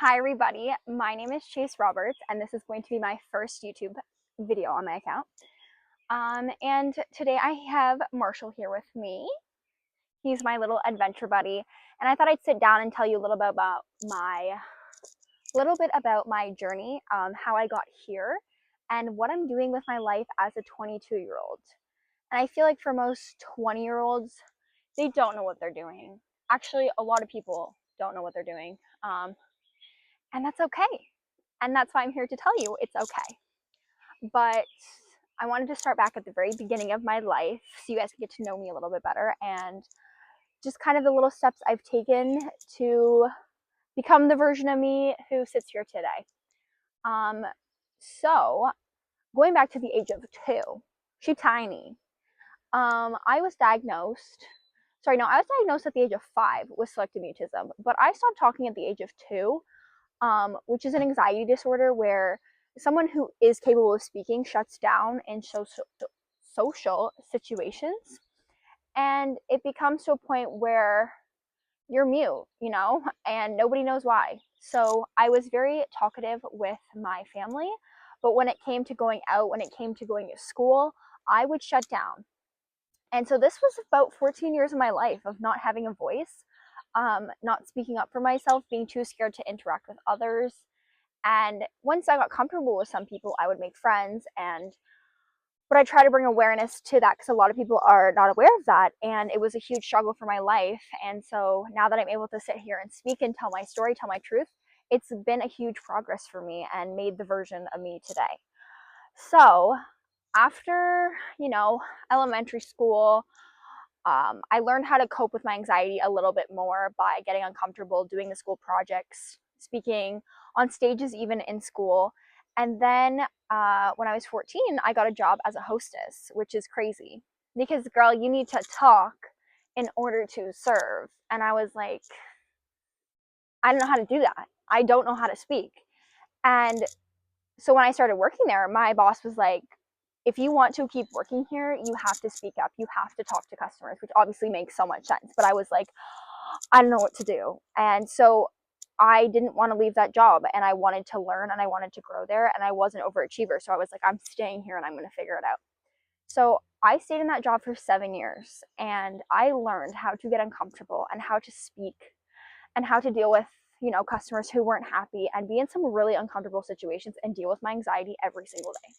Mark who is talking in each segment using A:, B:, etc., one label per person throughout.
A: Hi everybody, my name is Chase Roberts and this is going to be my first YouTube video on my account. And today I have Marshall here with me. He's my little adventure buddy, and I thought I'd sit down and tell you a little bit about my journey, how I got here, and what I'm doing with my life as a 22-year-old. And I feel like for most 20-year-olds, they don't know what they're doing. Actually, a lot of people don't know what they're doing. And that's okay. And that's why I'm here to tell you it's okay. But I wanted to start back at the very beginning of my life so you guys can get to know me a little bit better and just kind of the little steps I've taken to become the version of me who sits here today. So going back to the age of 2, she tiny. I was diagnosed. I was diagnosed at the age of 5 with selective mutism, but I stopped talking at the age of 2, which is an anxiety disorder where someone who is capable of speaking shuts down in social situations, and it becomes to a point where you're mute, and nobody knows why. So I was very talkative with my family, but when it came to going out, when it came to going to school, I would shut down. And so this was about 14 years of my life of not having a voice, not speaking up for myself, being too scared to interact with others. And once I got comfortable with some people, I would make friends. But I try to bring awareness to that because a lot of people are not aware of that. And it was a huge struggle for my life. And so now that I'm able to sit here and speak and tell my story, tell my truth, it's been a huge progress for me and made the version of me today. So after, elementary school, I learned how to cope with my anxiety a little bit more by getting uncomfortable, doing the school projects, speaking on stages, even in school. And then when I was 14, I got a job as a hostess, which is crazy because, girl, you need to talk in order to serve. And I was like, I don't know how to do that. I don't know how to speak. And so when I started working there, my boss was like, if you want to keep working here, you have to speak up. You have to talk to customers, which obviously makes so much sense. But I was like, I don't know what to do. And so I didn't want to leave that job, and I wanted to learn and I wanted to grow there, and I was an overachiever. So I was like, I'm staying here and I'm going to figure it out. So I stayed in that job for 7 years, and I learned how to get uncomfortable and how to speak and how to deal with customers who weren't happy and be in some really uncomfortable situations and deal with my anxiety every single day.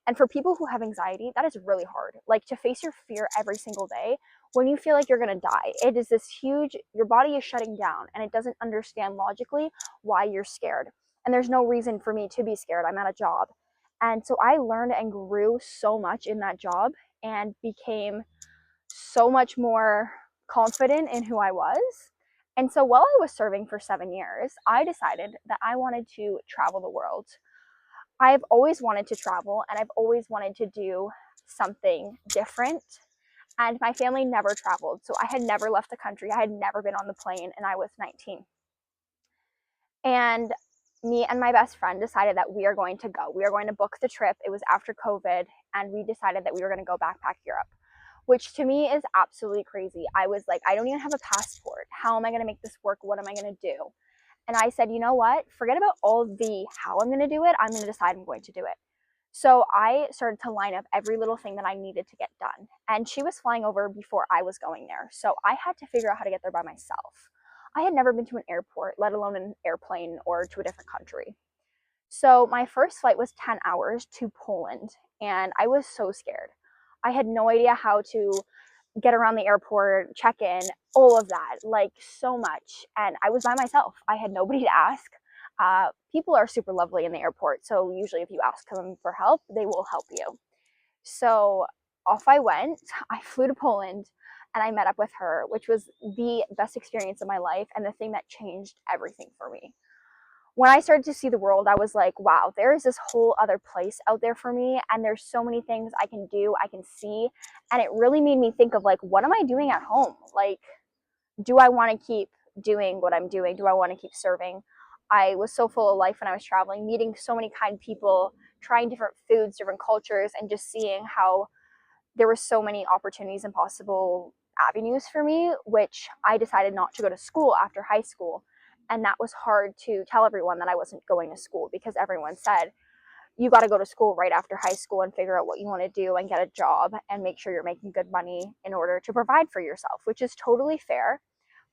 A: And for people who have anxiety, that is really hard. Like, to face your fear every single day when you feel like you're going to die. It is this huge, your body is shutting down and it doesn't understand logically why you're scared. And there's no reason for me to be scared. I'm at a job. And so I learned and grew so much in that job and became so much more confident in who I was. And so while I was serving for 7 years, I decided that I wanted to travel the world. I've always wanted to travel and I've always wanted to do something different. And my family never traveled. So I had never left the country. I had never been on the plane, and I was 19. And me and my best friend decided that we are going to go. We are going to book the trip. It was after COVID, and we decided that we were going to go backpack Europe, which to me is absolutely crazy. I was like, I don't even have a passport. How am I going to make this work? What am I going to do? And I said, you know what? Forget about all the how I'm going to do it. I'm going to decide I'm going to do it. So I started to line up every little thing that I needed to get done. And she was flying over before I was going there. So I had to figure out how to get there by myself. I had never been to an airport, let alone an airplane or to a different country. So my first flight was 10 hours to Poland, and I was so scared. I had no idea how to get around the airport, check in, all of that, like so much. And I was by myself. I had nobody to ask. People are super lovely in the airport, so usually if you ask them for help, they will help you. So off I went. I flew to Poland and I met up with her, which was the best experience of my life and the thing that changed everything for me. When I started to see the world, I was like, wow, there is this whole other place out there for me, and there's so many things I can do, I can see. And it really made me think of, like, what am I doing at home? Like, do I want to keep doing what I'm doing? Do I want to keep serving? I was so full of life when I was traveling, meeting so many kind people, trying different foods, different cultures, and just seeing how there were so many opportunities and possible avenues for me, which I decided not to go to school after high school. And that was hard to tell everyone that I wasn't going to school, because everyone said, you got to go to school right after high school and figure out what you want to do and get a job and make sure you're making good money in order to provide for yourself, which is totally fair.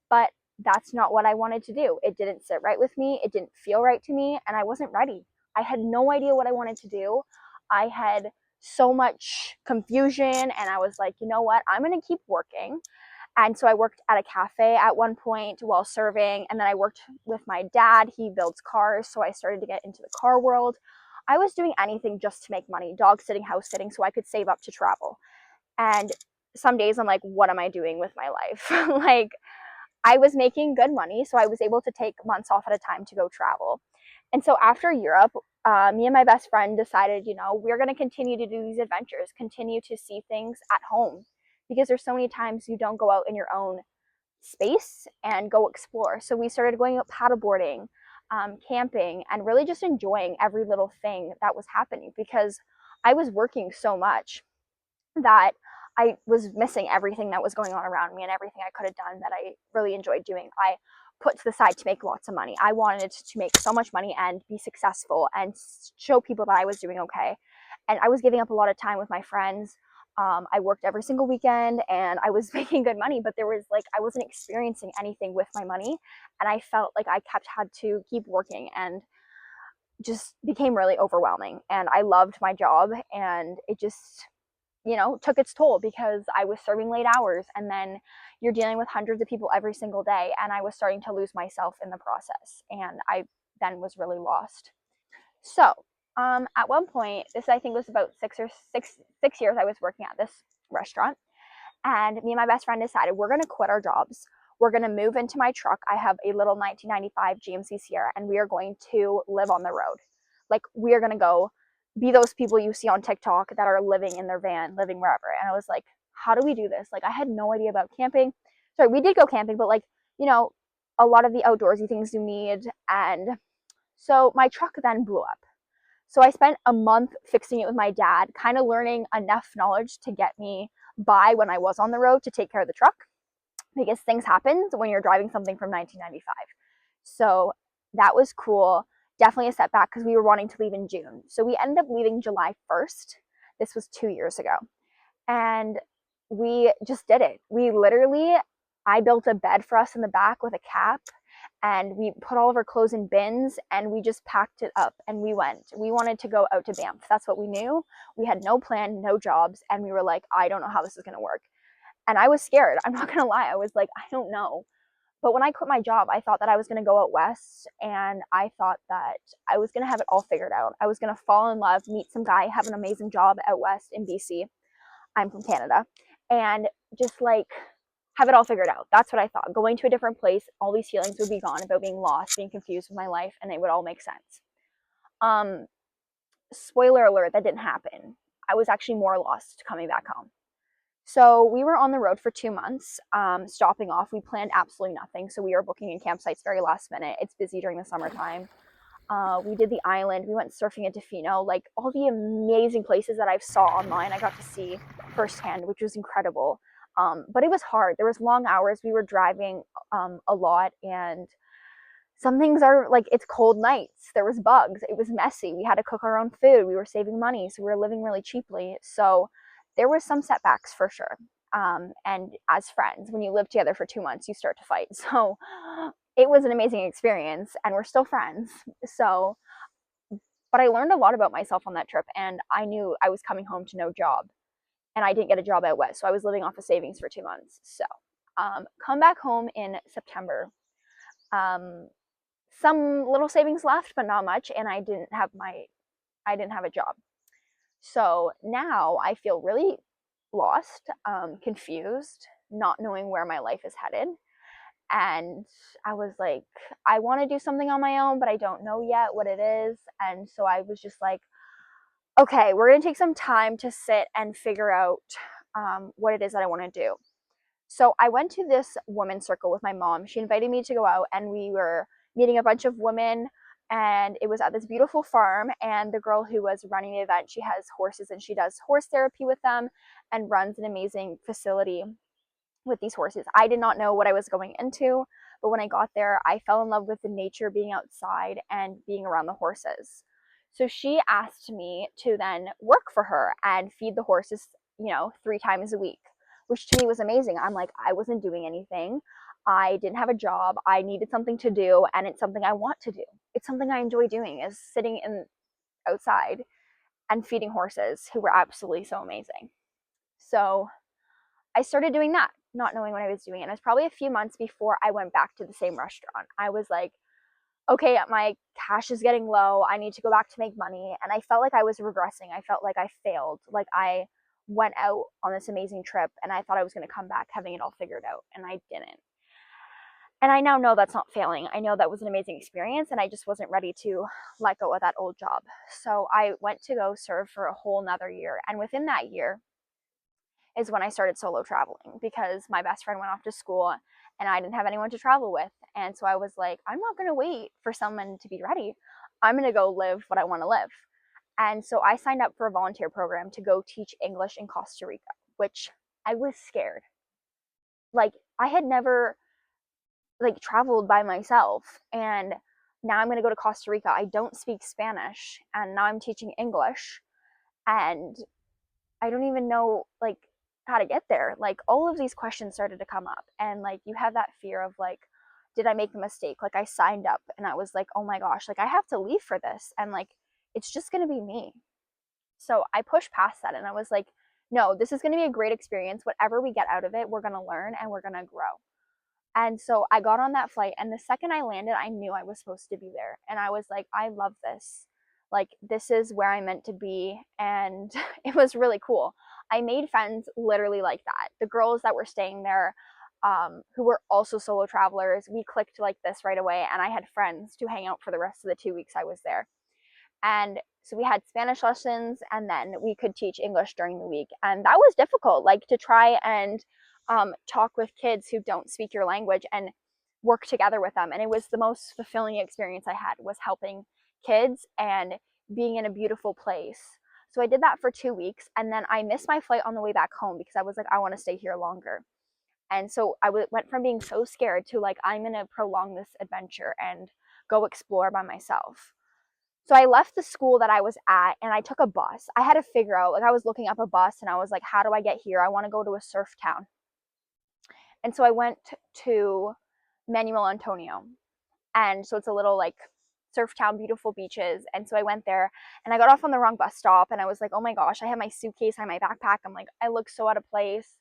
A: But that's not what I wanted to do. It didn't sit right with me. It didn't feel right to me. And I wasn't ready. I had no idea what I wanted to do. I had so much confusion. And I was like, you know what? I'm going to keep working. And so I worked at a cafe at one point while serving. And then I worked with my dad. He builds cars. So I started to get into the car world. I was doing anything just to make money, dog sitting, house sitting, so I could save up to travel. And some days I'm like, what am I doing with my life? Like, I was making good money, so I was able to take months off at a time to go travel. And so after Europe, me and my best friend decided, we're going to continue to do these adventures, continue to see things at home, because there's so many times you don't go out in your own space and go explore. So we started going out paddleboarding, camping, and really just enjoying every little thing that was happening, because I was working so much that I was missing everything that was going on around me and everything I could have done that I really enjoyed doing. I put to the side to make lots of money. I wanted to make so much money and be successful and show people that I was doing okay. And I was giving up a lot of time with my friends. I worked every single weekend and I was making good money, but there was I wasn't experiencing anything with my money. And I felt like I had to keep working, and just became really overwhelming. And I loved my job, and it just took its toll, because I was serving late hours, and then you're dealing with hundreds of people every single day. And I was starting to lose myself in the process. And I then was really lost. So, at one point, this I think was about 6 years I was working at this restaurant. And me and my best friend decided we're going to quit our jobs. We're going to move into my truck. I have a little 1995 GMC Sierra, and we are going to live on the road. Like, we are going to go be those people you see on TikTok that are living in their van, living wherever. And I was like, how do we do this? Like, I had no idea about camping. Sorry, we did go camping, but a lot of the outdoorsy things you need. And so my truck then blew up. So I spent a month fixing it with my dad, kind of learning enough knowledge to get me by when I was on the road to take care of the truck, because things happen when you're driving something from 1995. So that was cool. Definitely a setback, because we were wanting to leave in June. So we ended up leaving July 1st. This was 2 years ago. And we just did it. I built a bed for us in the back with a cap, and we put all of our clothes in bins, and we just packed it up and we went. We wanted to go out to Banff. That's what we knew. We had no plan, no jobs, and we were like, I don't know how this is going to work. And I was scared. I'm not going to lie. I was like, I don't know. But when I quit my job, I thought that I was going to go out west, and I thought that I was going to have it all figured out. I was going to fall in love, meet some guy, have an amazing job out west in BC. I'm from Canada. And just have it all figured out. That's what I thought. Going to a different place, all these feelings would be gone about being lost, being confused with my life, and it would all make sense. Spoiler alert, that didn't happen. I was actually more lost coming back home. So we were on the road for 2 months, stopping off. We planned absolutely nothing. So we were booking in campsites very last minute. It's busy during the summertime. We did the island. We went surfing at Tofino. Like, all the amazing places that I saw online, I got to see firsthand, which was incredible. But it was hard. There was long hours. We were driving a lot, and some things are like, it's cold nights. There was bugs. It was messy. We had to cook our own food. We were saving money, so we were living really cheaply. So there were some setbacks for sure. And as friends, when you live together for 2 months, you start to fight. So it was an amazing experience, and we're still friends. So, but I learned a lot about myself on that trip, and I knew I was coming home to no job, and I didn't get a job out west. So I was living off of savings for 2 months. So come back home in September. Some little savings left, but not much, and I didn't have a job. So now I feel really lost, confused, not knowing where my life is headed. And I was like, I want to do something on my own, but I don't know yet what it is. And so I was just like, okay, we're going to take some time to sit and figure out what it is that I want to do. So I went to this women's circle with my mom. She invited me to go out, and we were meeting a bunch of women, and it was at this beautiful farm. And the girl who was running the event, she has horses, and she does horse therapy with them and runs an amazing facility with these horses. I did not know what I was going into, But when I got there, I fell in love with the nature, being outside and being around the horses. So she asked me to then work for her and feed the horses, 3 times a week, which to me was amazing. I'm like, I wasn't doing anything. I didn't have a job. I needed something to do, and it's something I want to do. It's something I enjoy doing, is sitting in outside and feeding horses who were absolutely so amazing. So I started doing that, not knowing what I was doing. And it was probably a few months before I went back to the same restaurant. I was like, okay, my cash is getting low. I need to go back to make money. And I felt like I was regressing. I felt like I failed. Like I went out on this amazing trip and I thought I was going to come back having it all figured out, and I didn't. And I now know that's not failing. I know that was an amazing experience, and I just wasn't ready to let go of that old job. So I went to go serve for a whole nother year. And within that year is when I started solo traveling, because my best friend went off to school and I didn't have anyone to travel with. And so I was like, I'm not going to wait for someone to be ready. I'm going to go live what I want to live. And so I signed up for a volunteer program to go teach English in Costa Rica, which I was scared. Like I had never traveled by myself, and now I'm going to go to Costa Rica. I don't speak Spanish, and now I'm teaching English, and I don't even know how to get there. Like all of these questions started to come up, and you have that fear of did I make a mistake? I signed up and I was like, oh my gosh, I have to leave for this, and it's just going to be me. So I pushed past that and I was like, no, this is going to be a great experience. Whatever we get out of it, we're going to learn and we're going to grow. And so I got on that flight, and the second I landed, I knew I was supposed to be there. And I was like, I love this. This is where I'm meant to be. And it was really cool. I made friends literally like that. The girls that were staying there, who were also solo travelers, we clicked like this right away. And I had friends to hang out for the rest of the 2 weeks I was there. And so we had Spanish lessons, and then we could teach English during the week. And that was difficult, to try and talk with kids who don't speak your language and work together with them. And it was the most fulfilling experience I had, was helping kids and being in a beautiful place. So I did that for 2 weeks, and then I missed my flight on the way back home because I was like, I want to stay here longer. And so I went from being so scared to I'm going to prolong this adventure and go explore by myself. So I left the school that I was at and I took a bus. I had to figure out, I was looking up a bus and I was like, how do I get here? I want to go to a surf town. And so I went to Manuel Antonio. And so it's a little surf town, beautiful beaches. And so I went there and I got off on the wrong bus stop and I was like, oh my gosh, I have my suitcase, I have my backpack. I'm like, I look so out of place.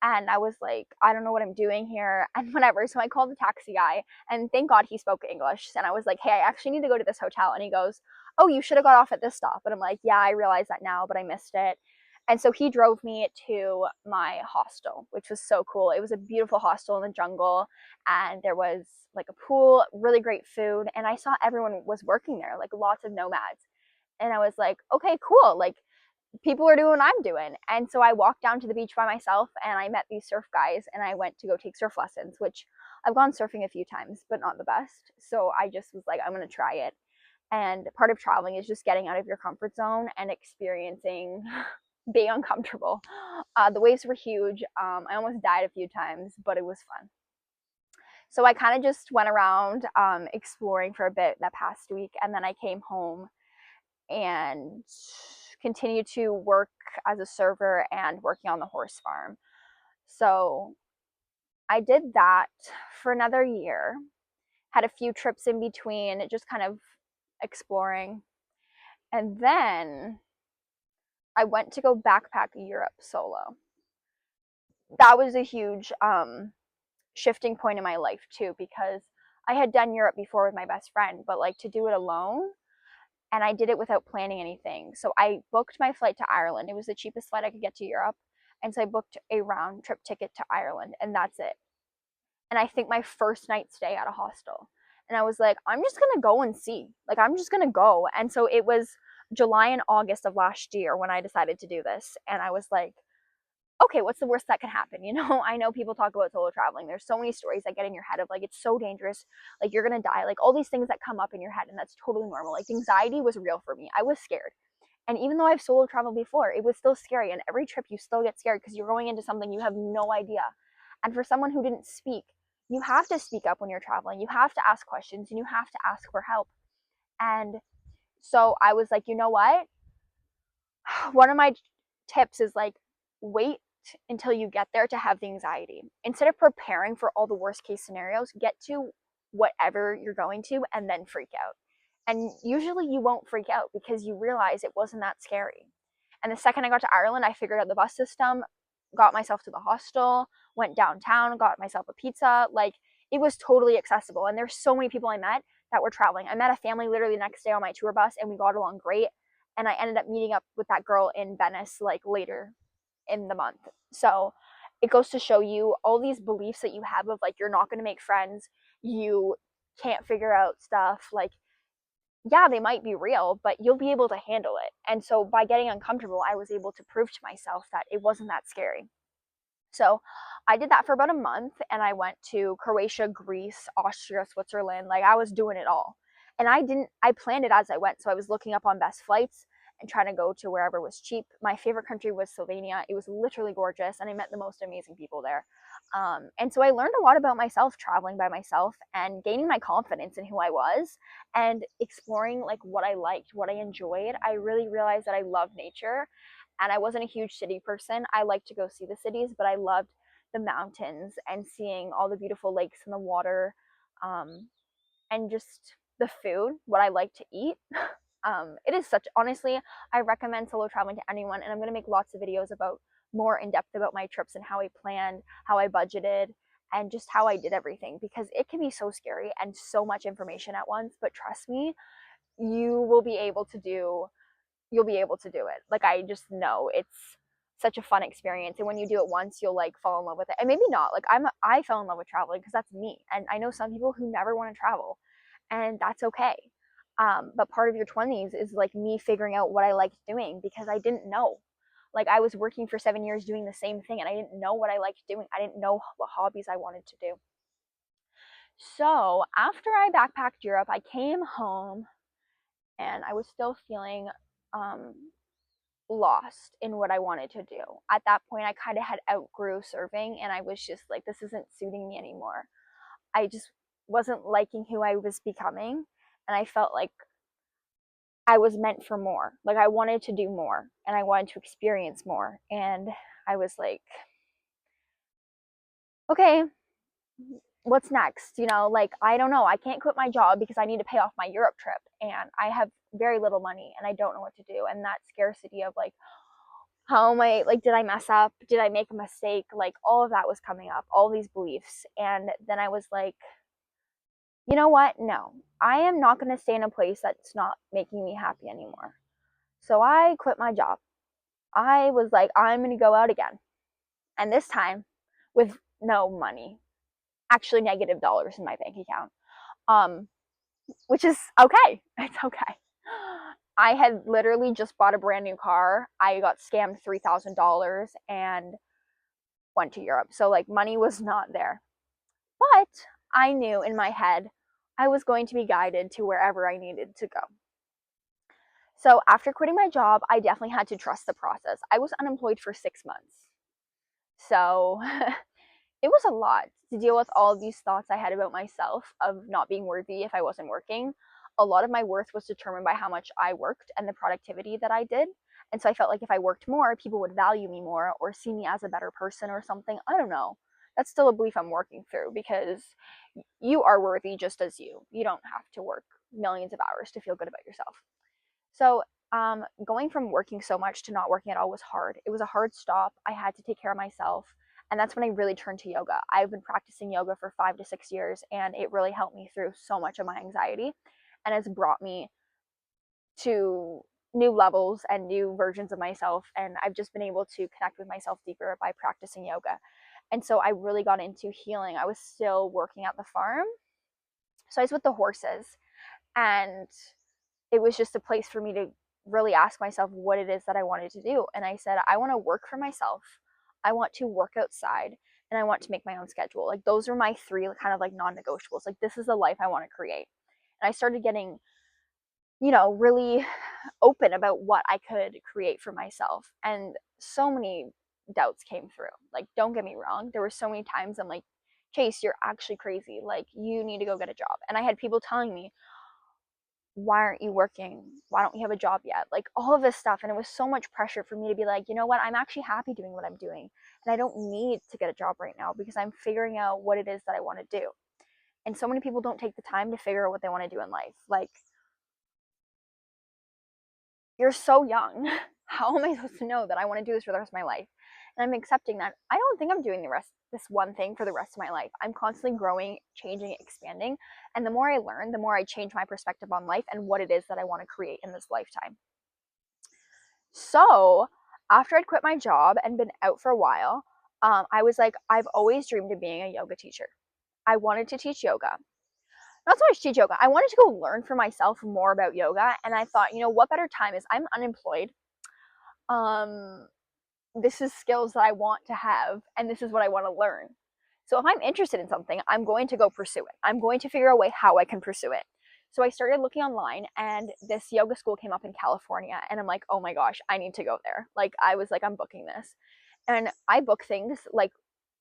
A: And I was like, I don't know what I'm doing here and whatever. So I called the taxi guy, and thank God he spoke English. And I was like, hey, I actually need to go to this hotel. And he goes, oh, you should have got off at this stop. And I'm like, yeah, I realize that now, but I missed it. And so he drove me to my hostel, which was so cool. It was a beautiful hostel in the jungle, and there was a pool, really great food, and I saw everyone was working there, lots of nomads. And I was like, okay, cool. People are doing what I'm doing. And so I walked down to the beach by myself and I met these surf guys, and I went to go take surf lessons, which I've gone surfing a few times, but not the best. So I just was like, I'm going to try it. And part of traveling is just getting out of your comfort zone and experiencing being uncomfortable. The waves were huge. I almost died a few times, but it was fun. So I kind of just went around exploring for a bit that past week, and then I came home and continued to work as a server and working on the horse farm. So I did that for another year, had a few trips in between, just kind of exploring. And then I went to go backpack Europe solo. That was a huge shifting point in my life too, because I had done Europe before with my best friend, but to do it alone, and I did it without planning anything. So I booked my flight to Ireland. It was the cheapest flight I could get to Europe. And so I booked a round trip ticket to Ireland, and that's it. And I think my first night stay at a hostel. And I was like, I'm just going to go and see. I'm just going to go. And so it was July and August of last year when I decided to do this. And I was like, okay, what's the worst that can happen? I know people talk about solo traveling. There's so many stories that get in your head of it's so dangerous, you're gonna die, all these things that come up in your head, and that's totally normal. Anxiety was real for me. I was scared. And even though I've solo traveled before, it was still scary. And every trip you still get scared because you're going into something you have no idea. And for someone who didn't speak, you have to speak up when you're traveling. You have to ask questions and you have to ask for help. And so I was like, you know what? One of my tips is like, wait until you get there to have the anxiety. Instead of preparing for all the worst case scenarios, get to whatever you're going to and then freak out. And usually you won't freak out because you realize it wasn't that scary. And the second I got to Ireland, I figured out the bus system, got myself to the hostel, went downtown, got myself a pizza. Like, it was totally accessible. And there's so many people I met that were traveling. I met a family literally the next day on my tour bus and we got along great. And I ended up meeting up with that girl in Venice like later in the month. So it goes to show you all these beliefs that you have of like you're not going to make friends, you can't figure out stuff, like yeah, they might be real, but you'll be able to handle it. And so by getting uncomfortable, I was able to prove to myself that it wasn't that scary. So I did that for about a month and I went to Croatia, Greece, Austria, Switzerland. Like I was doing it all. And I planned it as I went. So I was looking up on best flights and trying to go to wherever was cheap. My favorite country was Slovenia. It was literally gorgeous and I met the most amazing people there. And so I learned a lot about myself traveling by myself and gaining my confidence in who I was and exploring like what I liked, what I enjoyed. I really realized that I love nature and I wasn't a huge city person. I liked to go see the cities, but I loved the mountains and seeing all the beautiful lakes and the water, and just the food, what I like to eat. It is such, honestly, I recommend solo traveling to anyone, and I'm going to make lots of videos about more in depth about my trips and how I planned, how I budgeted, and just how I did everything because it can be so scary and so much information at once. But trust me, you will be able to do you'll be able to do it. Like I just know it's such a fun experience, and when you do it once, you'll like fall in love with it. And maybe not. Like I fell in love with traveling because that's me, and I know some people who never want to travel, and that's okay. But part of your 20s is like me figuring out what I liked doing because I didn't know. Like I was working for 7 years doing the same thing, and I didn't know what I liked doing. I didn't know what hobbies I wanted to do. So after I backpacked Europe, I came home and I was still feeling um, lost in what I wanted to do. At that point, I kind of had outgrew serving and I was just like, this isn't suiting me anymore. I just wasn't liking who I was becoming. And I felt like I was meant for more. Like I wanted to do more and I wanted to experience more. And I was like, okay, what's next? Like, I don't know. I can't quit my job because I need to pay off my Europe trip and I have very little money and I don't know what to do. And that scarcity of like, how am I, like, did I mess up? Did I make a mistake? Like, all of that was coming up, all these beliefs. And then I was like, you know what? No, I am not going to stay in a place that's not making me happy anymore. So I quit my job. I was like, I'm going to go out again. And this time with no money, actually negative dollars in my bank account. Um, which is okay. It's okay. I had literally just bought a brand new car. I got scammed $3,000 and went to Europe. So like money was not there. But I knew in my head I was going to be guided to wherever I needed to go. So after quitting my job, I definitely had to trust the process. I was unemployed for 6 months. So it was a lot to deal with all of these thoughts I had about myself of not being worthy if I wasn't working. A lot of my worth was determined by how much I worked and the productivity that I did. And so I felt like if I worked more, people would value me more or see me as a better person or something. I don't know. That's still a belief I'm working through because you are worthy just as you. You don't have to work millions of hours to feel good about yourself. So, going from working so much to not working at all was hard. It was a hard stop. I had to take care of myself. And that's when I really turned to yoga. I've been practicing yoga for 5 to 6 years, and it really helped me through so much of my anxiety and has brought me to new levels and new versions of myself. And I've just been able to connect with myself deeper by practicing yoga. And so I really got into healing. I was still working at the farm. So I was with the horses, and it was just a place for me to really ask myself what it is that I wanted to do. And I said, I want to work for myself. I want to work outside and I want to make my own schedule. Like those are my three kind of like non-negotiables. Like this is the life I want to create. And I started getting, really open about what I could create for myself. And so many doubts came through. Like, don't get me wrong. There were so many times I'm like, Chase, you're actually crazy. Like, you need to go get a job. And I had people telling me, why aren't you working? Why don't you have a job yet? Like, all of this stuff. And it was so much pressure for me to be like, you know what? I'm actually happy doing what I'm doing. And I don't need to get a job right now because I'm figuring out what it is that I want to do. And so many people don't take the time to figure out what they want to do in life. Like, you're so young. How am I supposed to know that I want to do this for the rest of my life? And I'm accepting that I don't think I'm doing this one thing for the rest of my life. I'm constantly growing, changing, expanding. And the more I learn, the more I change my perspective on life and what it is that I want to create in this lifetime. So after I'd quit my job and been out for a while, I was like, I've always dreamed of being a yoga teacher. I wanted to teach yoga. Not so much teach yoga. I wanted to go learn for myself more about yoga. And I thought, you know, what better time is I'm unemployed. This is skills that I want to have, and this is what I want to learn. So if I'm interested in something, I'm going to go pursue it. I'm going to figure out a way how I can pursue it. So I started looking online, and this yoga school came up in California, and I'm like, oh my gosh, I need to go there. Like, I was like, I'm booking this. And I book things like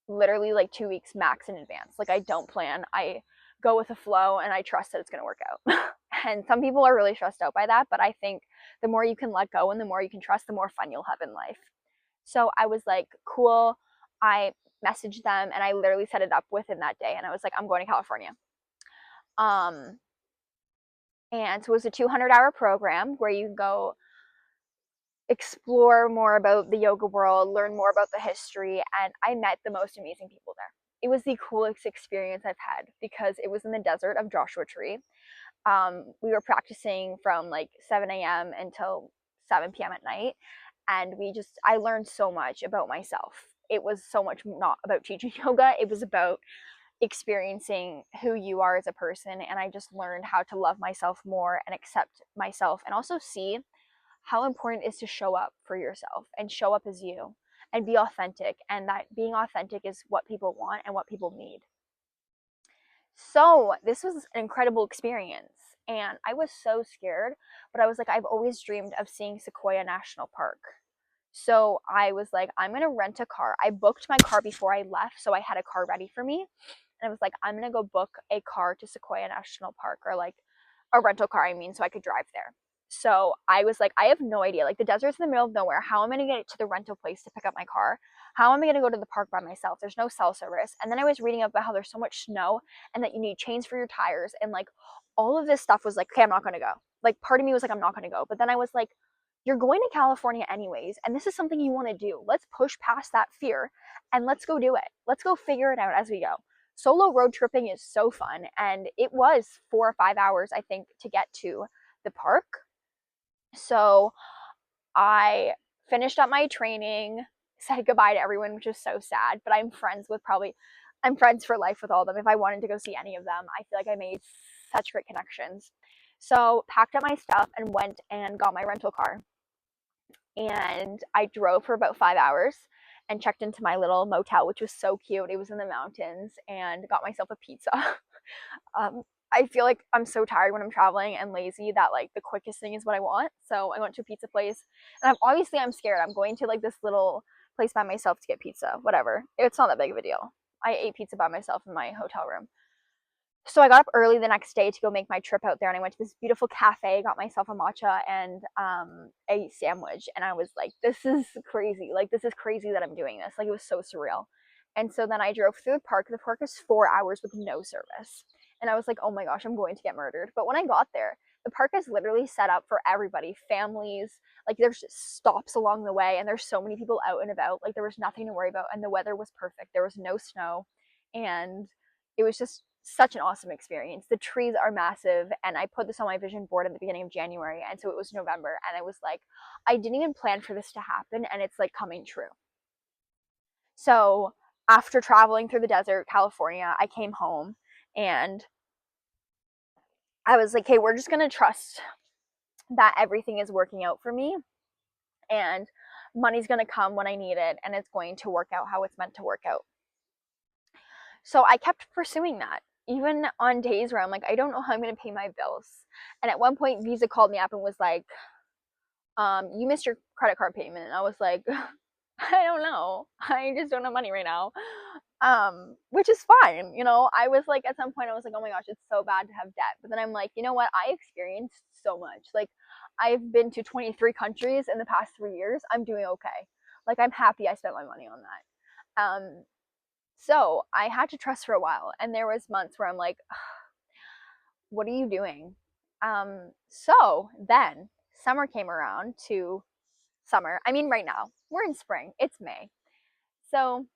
A: literally like 2 weeks max in advance. Like, I don't plan. I go with the flow and I trust that it's going to work out. And some people are really stressed out by that, but I think the more you can let go and the more you can trust, the more fun you'll have in life. So I was like, cool. I messaged them and I literally set it up within that day. And I was like, I'm going to California. And so it was a 200-hour program where you go explore more about the yoga world, learn more about the history. And I met the most amazing people there. It was the coolest experience I've had because it was in the desert of Joshua Tree. We were practicing from like 7 a.m. until 7 p.m. at night. And I learned so much about myself. It was so much not about teaching yoga. It was about experiencing who you are as a person. And I just learned how to love myself more and accept myself and also see how important it is to show up for yourself and show up as you and be authentic. And that being authentic is what people want and what people need. So this was an incredible experience. And I was so scared, but I was like, I've always dreamed of seeing Sequoia National Park. So I was like, I'm going to rent a car. I booked my car before I left, so I had a car ready for me. And I was like, I'm going to go book a car to Sequoia National Park, or like a rental car, I mean, so I could drive there. So I was like, I have no idea. Like, the desert's in the middle of nowhere. How am I going to get to the rental place to pick up my car? How am I going to go to the park by myself? There's no cell service. And then I was reading about how there's so much snow and that you need chains for your tires. And like, all of this stuff was like, okay, I'm not going to go. Like, part of me was like, I'm not going to go. But then I was like, you're going to California anyways, and this is something you want to do. Let's push past that fear and let's go do it. Let's go figure it out as we go. Solo road tripping is so fun, and it was 4 or 5 hours, I think, to get to the park. So I finished up my training, said goodbye to everyone, which is so sad, but I'm friends for life with all of them. If I wanted to go see any of them, I feel like I made such great connections. So packed up my stuff and went and got my rental car. And I drove for about 5 hours and checked into my little motel, which was so cute. It was in the mountains, and got myself a pizza. I feel like I'm so tired when I'm traveling and lazy that like the quickest thing is what I want. So I went to a pizza place, and I'm scared. I'm going to like this little place by myself to get pizza, whatever. It's not that big of a deal. I ate pizza by myself in my hotel room. So I got up early the next day to go make my trip out there, and I went to this beautiful cafe, got myself a matcha and a sandwich, and I was like, this is crazy. Like, this is crazy that I'm doing this. Like, it was so surreal. And so then I drove through the park. The park is 4 hours with no service. And I was like, oh my gosh, I'm going to get murdered. But when I got there, the park is literally set up for everybody, families. Like, there's just stops along the way, and there's so many people out and about. Like, there was nothing to worry about, and the weather was perfect. There was no snow, and it was just such an awesome experience. The trees are massive, and I put this on my vision board at the beginning of January, and so it was November, and I was like, I didn't even plan for this to happen, and it's like coming true. So after traveling through the desert, California, I came home, and I was like, hey, we're just gonna trust that everything is working out for me, and money's gonna come when I need it, and it's going to work out how it's meant to work out. So I kept pursuing that, even on days where I'm like, I don't know how I'm going to pay my bills. And at one point, Visa called me up and was like, you missed your credit card payment. And I was like, I don't know. I just don't have money right now. which is fine. You know, I was like, at some point I was like, oh my gosh, it's so bad to have debt. But then I'm like, you know what? I experienced so much. Like, I've been to 23 countries in the past 3 years. I'm doing okay. Like, I'm happy I spent my money on that. So I had to trust for a while, and there was months where I'm like, what are you doing? So then summer came around to summer. I mean, right now we're in spring. It's May. So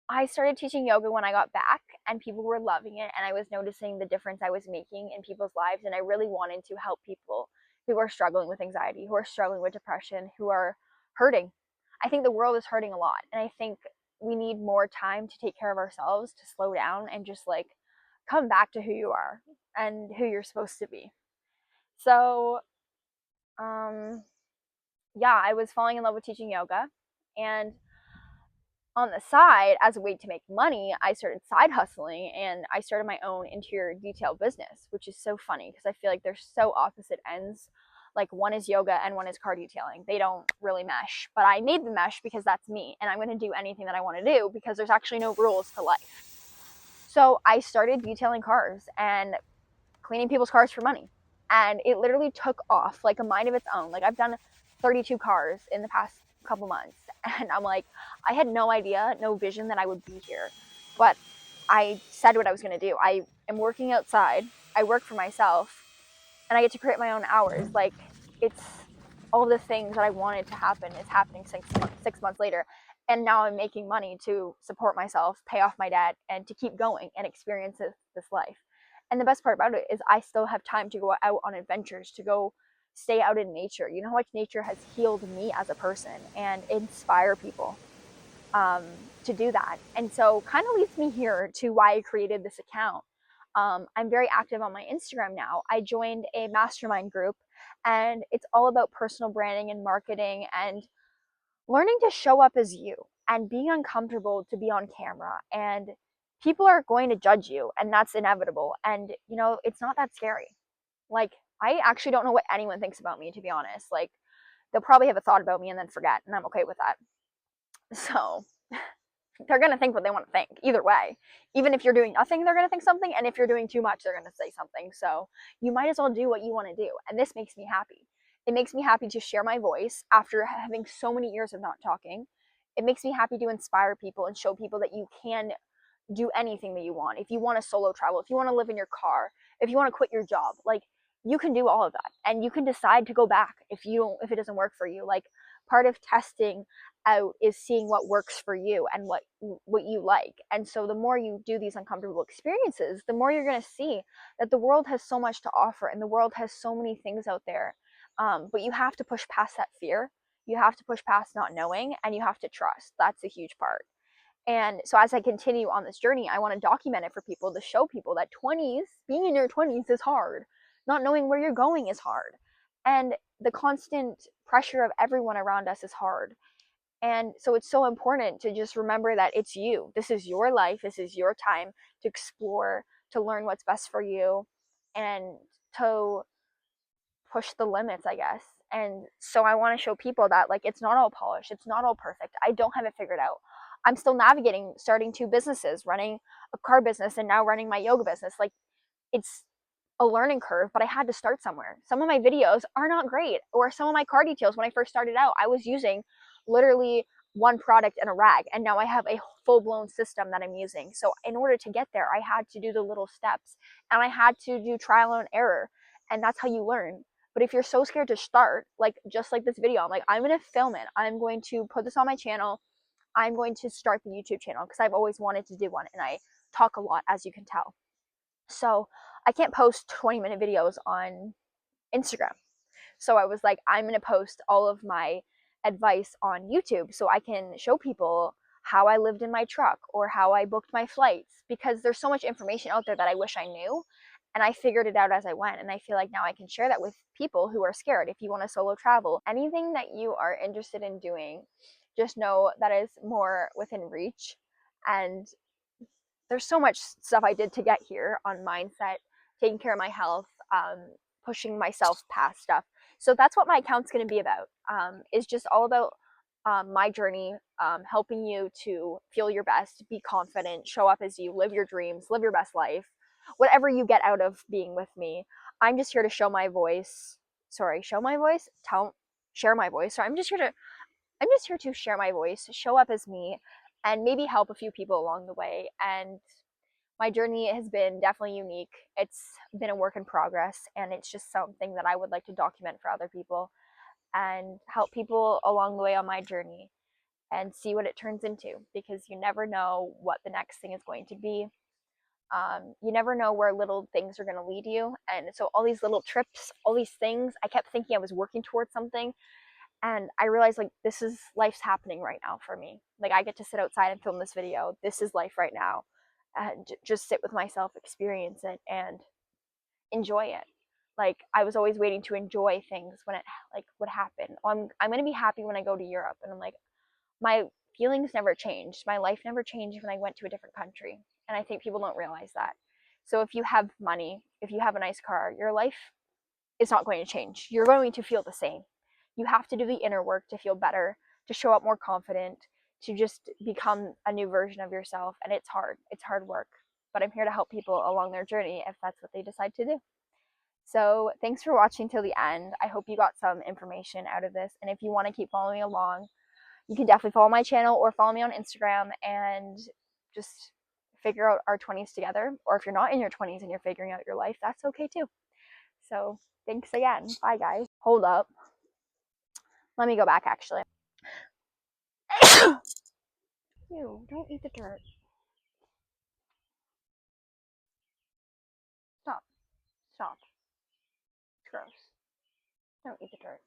A: I started teaching yoga when I got back, and people were loving it, and I was noticing the difference I was making in people's lives, and I really wanted to help people who are struggling with anxiety, who are struggling with depression, who are hurting. I think the world is hurting a lot, and I think we need more time to take care of ourselves, to slow down and just like come back to who you are and who you're supposed to be. So, um yeah, I was falling in love with teaching yoga, and on the side, as a way to make money, I started side hustling and I started my own interior detail business, which is so funny because I feel like they're so opposite ends. Like, one is yoga and one is car detailing. They don't really mesh, but I made the mesh because that's me, and I'm going to do anything that I want to do because there's actually no rules to life. So I started detailing cars and cleaning people's cars for money. And it literally took off like a mind of its own. Like, I've done 32 cars in the past couple months. And I'm like, I had no idea, no vision that I would be here. But I said what I was going to do. I am working outside. I work for myself and I get to create my own hours. Like, it's all the things that I wanted to happen is happening 6 months later. And now I'm making money to support myself, pay off my debt, and to keep going and experience this life. And the best part about it is I still have time to go out on adventures, to go stay out in nature. You know how much nature has healed me as a person, and inspire people um, to do that. And so, kind of leads me here to why I created this account. I'm very active on my Instagram now. I joined a mastermind group, and it's all about personal branding and marketing and learning to show up as you and being uncomfortable to be on camera. And people are going to judge you, and that's inevitable. And, you know, it's not that scary. Like, I actually don't know what anyone thinks about me, to be honest. Like, they'll probably have a thought about me and then forget, and I'm okay with that. So, they're going to think what they want to think either way. Even if you're doing nothing, they're going to think something, and if you're doing too much, they're going to say something. So you might as well do what you want to do, and this makes me happy. It makes me happy to share my voice after having so many years of not talking. It makes me happy to inspire people and show people that you can do anything that you want. If you want to solo travel, if you want to live in your car, if you want to quit your job, like, you can do all of that, and you can decide to go back if it doesn't work for you. Like, part of testing out is seeing what works for you and what you like. And so the more you do these uncomfortable experiences, the more you're going to see that the world has so much to offer, and the world has so many things out there. But you have to push past that fear. You have to push past not knowing, and you have to trust. That's a huge part. And so as I continue on this journey, I want to document it for people, to show people that being in your 20s is hard. Not knowing where you're going is hard. And the constant pressure of everyone around us is hard. And so it's so important to just remember that it's you. This is your life. This is your time to explore, to learn what's best for you, and to push the limits, I guess. And so I want to show people that, like, it's not all polished, it's not all perfect. I don't have it figured out. I'm still navigating starting two businesses, running a car business and now running my yoga business. Like, it's a learning curve, but I had to start somewhere. Some of my videos are not great, or some of my car details, when I first started out, I was using literally one product and a rag, and now I have a full-blown system that I'm using. So in order to get there, I had to do the little steps, and I had to do trial and error, and that's how you learn. But if you're so scared to start, like, just like this video, I'm like, I'm going to film it, I'm going to put this on my channel, I'm going to start the YouTube channel because I've always wanted to do one, and I talk a lot, as you can tell. So I can't post 20-minute videos on Instagram. So I was like, I'm going to post all of my advice on YouTube so I can show people how I lived in my truck or how I booked my flights, because there's so much information out there that I wish I knew. And I figured it out as I went. And I feel like now I can share that with people who are scared. If you want to solo travel, anything that you are interested in doing, just know that is more within reach. And there's so much stuff I did to get here on mindset, taking care of my health, pushing myself past stuff. So that's what my account's going to be about. Is just all about my journey, helping you to feel your best, be confident, show up as you, live your dreams, live your best life. Whatever you get out of being with me, I'm just here to show my voice. Sorry, show my voice. Share my voice. So I'm just here to share my voice, show up as me, and maybe help a few people along the way. And my journey has been definitely unique. It's been a work in progress, and it's just something that I would like to document for other people and help people along the way on my journey and see what it turns into, because you never know what the next thing is going to be. You never know where little things are going to lead you. And so, all these little trips, all these things, I kept thinking I was working towards something. And I realized, like, this is life's happening right now for me. Like, I get to sit outside and film this video. This is life right now. And just sit with myself, experience it, and enjoy it. Like, I was always waiting to enjoy things when it like would happen. I'm gonna be happy when I go to Europe, and I'm like, my feelings never changed. My life never changed when I went to a different country, and I think people don't realize that. So if you have money, if you have a nice car, your life is not going to change. You're going to feel the same. You have to do the inner work to feel better, to show up more confident, to just become a new version of yourself. And it's hard. It's hard work. But I'm here to help people along their journey if that's what they decide to do. So thanks for watching till the end. I hope you got some information out of this. And if you want to keep following along, you can definitely follow my channel or follow me on Instagram and just figure out our 20s together. Or if you're not in your 20s and you're figuring out your life, that's okay too. So thanks again. Bye, guys. Hold up. Let me go back, actually. Ew, don't eat the dirt. Stop. Stop. It's gross. Don't eat the dirt.